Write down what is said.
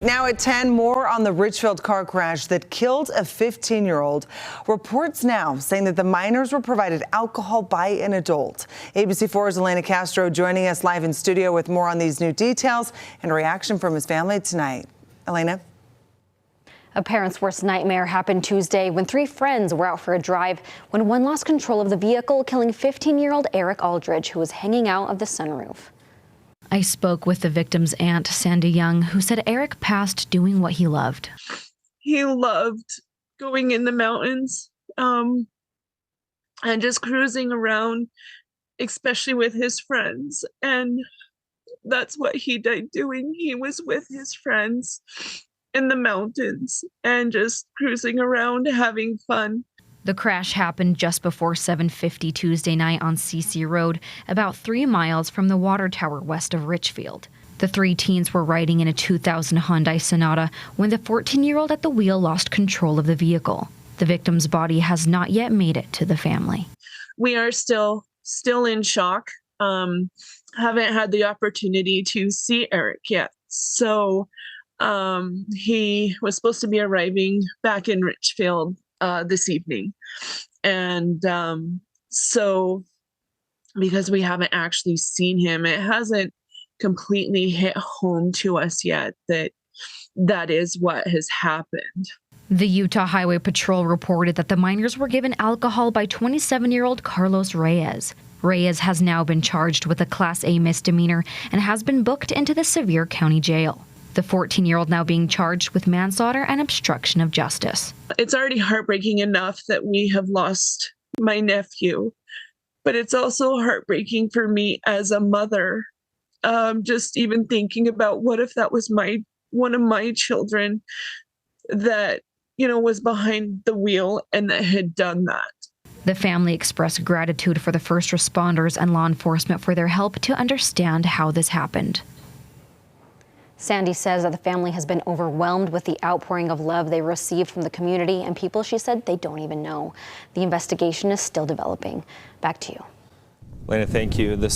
Now at 10, more on the Richfield car crash that killed a 15-year-old. Reports now saying that the minors were provided alcohol by an adult. ABC4's Elena Castro joining us live in studio with more on these new details and a reaction from his family tonight. Elena? A parent's worst nightmare happened Tuesday when three friends were out for a drive when one lost control of the vehicle, killing 15-year-old Erik Alldredge, who was hanging out of the sunroof. I spoke with the victim's aunt, Sandy Young, who said Erik passed doing what he loved. He loved going in the mountains and just cruising around, especially with his friends. And that's what he died doing. He was with his friends in the mountains and just cruising around, having fun. The crash happened just before 7:50 Tuesday night on CC Road, about 3 miles from the water tower west of Richfield. The three teens were riding in a 2000 Hyundai Sonata when the 14-year-old at the wheel lost control of the vehicle. The victim's body has not yet made it to the family. We are still in shock. Haven't had the opportunity to see Erik yet. So he was supposed to be arriving back in Richfield this evening. And so because we haven't actually seen him, it hasn't completely hit home to us yet that that is what has happened. The Utah Highway Patrol reported that the minors were given alcohol by 27-year-old Carlos Reyes. Reyes has now been charged with a Class A misdemeanor and has been booked into the Sevier County Jail. The 14-year-old now being charged with manslaughter and obstruction of justice. It's already heartbreaking enough that we have lost my nephew, but it's also heartbreaking for me as a mother. Just even thinking about what if that was one of my children that, was behind the wheel and that had done that. The family expressed gratitude for the first responders and law enforcement for their help to understand how this happened. Sandy says that the family has been overwhelmed with the outpouring of love they received from the community and people she said they don't even know. The investigation is still developing. Back to you. Lena, thank you.